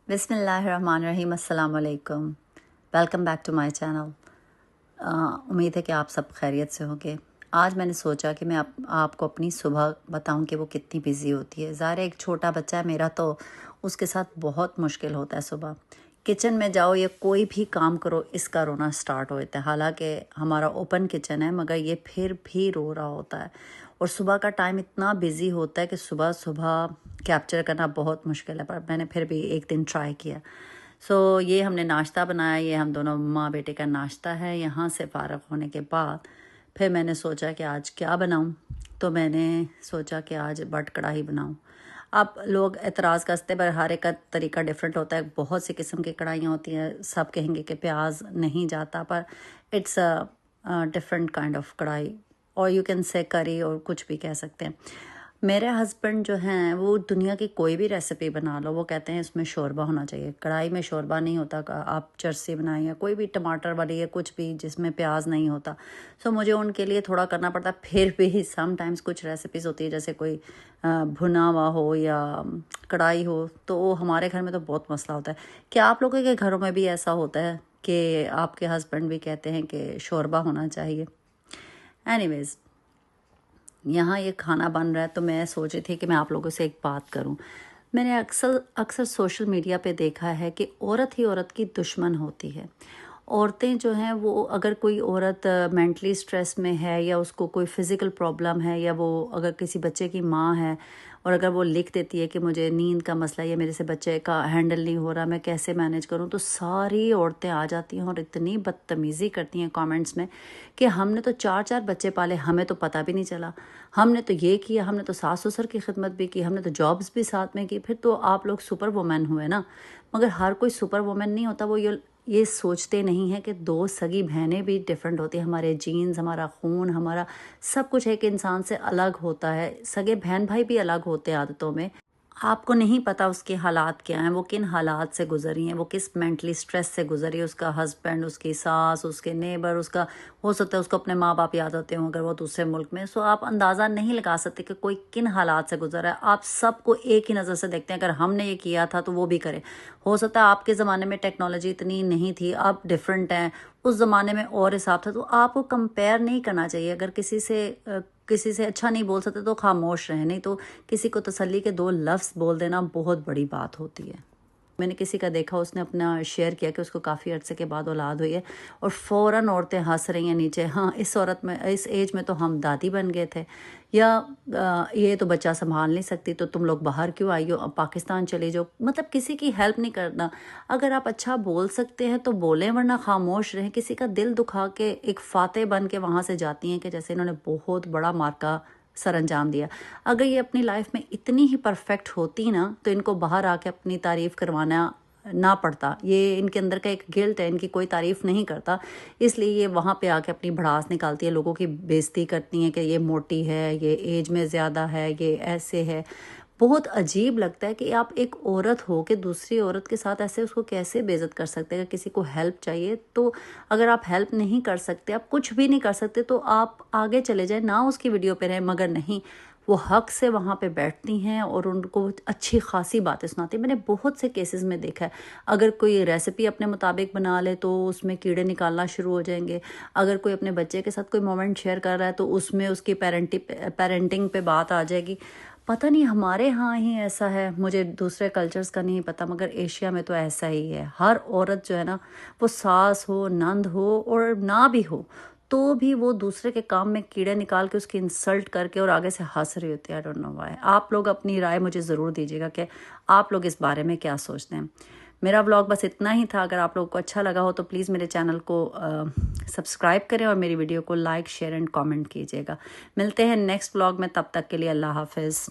बिस्मिल्लाहिर्रहमानिर्रहीम, अस्सलाम वालेकुम। Welcome back to my channel. उम्मीद है कि आप सब खैरियत से होंगे। आज मैंने सोचा कि मैं आपको अपनी सुबह बताऊं कि वो कितनी बिज़ी होती है। ज़ाहिर है एक छोटा बच्चा है मेरा, तो उसके साथ बहुत मुश्किल होता है। सुबह किचन में जाओ या कोई भी काम करो, इसका रोना स्टार्ट हो जाता है। हालांकि हमारा ओपन किचन है, मगर ये फिर भी रो रहा होता है। और सुबह का टाइम इतना बिज़ी होता है कि सुबह सुबह कैप्चर करना बहुत मुश्किल है, पर मैंने फिर भी एक दिन ट्राई किया। ये हमने नाश्ता बनाया। ये हम दोनों माँ बेटे का नाश्ता है। यहाँ से फ़ारग होने के बाद फिर मैंने सोचा कि आज क्या बनाऊँ। तो मैंने सोचा कि आज बट कढ़ाई बनाऊँ। अब लोग एतराज़ करते हैं, पर हर एक का तरीका डिफरेंट होता है। बहुत सी किस्म की कढ़ाइयाँ होती हैं। सब कहेंगे कि प्याज नहीं जाता, पर it's a different kind of कढ़ाई, और यू कैन से करी, और कुछ भी कह सकते हैं। मेरे हस्बैंड जो हैं वो दुनिया की कोई भी रेसिपी बना लो, वो कहते हैं इसमें शोरबा होना चाहिए। कढ़ाई में शोरबा नहीं होता। आप चरसी बनाएं या कोई भी टमाटर वाली या कुछ भी जिसमें प्याज नहीं होता। मुझे उनके लिए थोड़ा करना पड़ता। फिर भी समटाइम्स कुछ रेसिपीज़ होती है, जैसे कोई भुना हुआ हो या कढ़ाई हो, तो वो हमारे घर में तो बहुत मसला होता है। क्या आप लोगों के घरों में भी ऐसा होता है कि आपके हस्बैंड भी कहते हैं कि शोरबा होना चाहिए? एनीवेज़, यहाँ ये खाना बन रहा है, तो मैं सोच रही थी कि मैं आप लोगों से एक बात करूं। मैंने अक्सर अक्सर सोशल मीडिया पे देखा है कि औरत ही औरत की दुश्मन होती है। औरतें जो हैं वो, अगर कोई औरत मेंटली स्ट्रेस में है या उसको कोई फिज़िकल प्रॉब्लम है, या वो अगर किसी बच्चे की माँ है और अगर वो लिख देती है कि मुझे नींद का मसला है या मेरे से बच्चे का हैंडल नहीं हो रहा, मैं कैसे मैनेज करूं, तो सारी औरतें आ जाती हैं और इतनी बदतमीज़ी करती हैं कमेंट्स में कि हमने तो 4-4 बच्चे पाले, हमें तो पता भी नहीं चला। हमने तो ये किया, हमने तो सास ससुर की खिदमत भी की, हमने तो जॉब्स भी साथ में की। फिर तो आप लोग सुपर वुमेन हुए ना। मगर हर कोई सुपर वुमेन नहीं होता। वो ये सोचते नहीं है कि दो सगी बहनें भी डिफरेंट होती हैं। हमारे जीन्स, हमारा खून, हमारा सब कुछ एक इंसान से अलग होता है। सगे बहन भाई भी अलग होते हैं आदतों में। आपको नहीं पता उसके हालात क्या हैं, वो किन हालात से गुजरी हैं, वो किस मेंटली स्ट्रेस से गुजरी है। उसका हस्बैंड, उसकी सास, उसके नेबर, उसका हो सकता है उसको अपने माँ बाप याद होते हों अगर वो दूसरे मुल्क में। आप अंदाज़ा नहीं लगा सकते कि कोई किन हालात से गुजरा है। आप सबको एक ही नज़र से देखते हैं। अगर हमने ये किया था तो वो भी करें। हो सकता है आपके ज़माने में टेक्नोलॉजी इतनी नहीं थी, अब डिफरेंट हैं। उस ज़माने में और हिसाब था। तो आपको कंपेयर नहीं करना चाहिए। अगर किसी से अच्छा नहीं बोल सकते तो खामोश रहें, नहीं तो किसी को तसल्ली के 2 लफ्ज़ बोल देना बहुत बड़ी बात होती है। मैंने किसी का देखा, उसने अपना शेयर किया कि उसको काफ़ी अरसे के बाद औलाद हुई है, और फ़ौरन औरतें हंस रही हैं नीचे। हाँ, इस एज में तो हम दादी बन गए थे, या ये तो बच्चा संभाल नहीं सकती, तो तुम लोग बाहर क्यों आई हो, अब पाकिस्तान चले जाओ। मतलब किसी की हेल्प नहीं करना। अगर आप अच्छा बोल सकते हैं तो बोलें, वरना खामोश रहें। किसी का दिल दुखा के एक फाते बन के वहाँ से जाती हैं कि जैसे इन्होंने बहुत बड़ा मार्का सर अंजाम दिया। अगर ये अपनी लाइफ में इतनी ही परफेक्ट होती ना, तो इनको बाहर आके अपनी तारीफ़ करवाना ना पड़ता। ये इनके अंदर का एक गिल्ट है, इनकी कोई तारीफ़ नहीं करता, इसलिए ये वहाँ पे आके अपनी भड़ास निकालती है, लोगों की बेइज्जती करती हैं कि ये मोटी है, ये एज में ज़्यादा है, ये ऐसे है। बहुत अजीब लगता है कि आप एक औरत हो कि दूसरी औरत के साथ ऐसे उसको कैसे बेइज्जत कर सकते हैं। अगर किसी को हेल्प चाहिए, तो अगर आप हेल्प नहीं कर सकते, आप कुछ भी नहीं कर सकते, तो आप आगे चले जाए, ना उसकी वीडियो पे रहें। मगर नहीं, वो हक से वहाँ पे बैठती हैं और उनको अच्छी खासी बातें सुनाती हैं। मैंने बहुत से केसेस में देखा है। अगर कोई रेसिपी अपने मुताबिक बना ले तो उसमें कीड़े निकालना शुरू हो जाएंगे। अगर कोई अपने बच्चे के साथ कोई मोमेंट शेयर कर रहा है तो उसमें उसकी पेरेंटिंग पे बात आ जाएगी। पता नहीं हमारे यहाँ ही ऐसा है, मुझे दूसरे कल्चर्स का नहीं पता, मगर एशिया में तो ऐसा ही है। हर औरत जो है ना, वो सास हो, नंद हो और ना भी हो, तो भी वो दूसरे के काम में कीड़े निकाल के उसकी इंसल्ट करके और आगे से हंस रही होती है। I don't know why. आप लोग अपनी राय मुझे ज़रूर दीजिएगा कि आप लोग इस बारे में क्या सोचते हैं। मेरा व्लॉग बस इतना ही था। अगर आप लोगों को अच्छा लगा हो तो प्लीज़ मेरे चैनल को सब्सक्राइब करें और मेरी वीडियो को लाइक, शेयर एंड कमेंट कीजिएगा। मिलते हैं नेक्स्ट व्लॉग में, तब तक के लिए अल्लाह हाफिज़।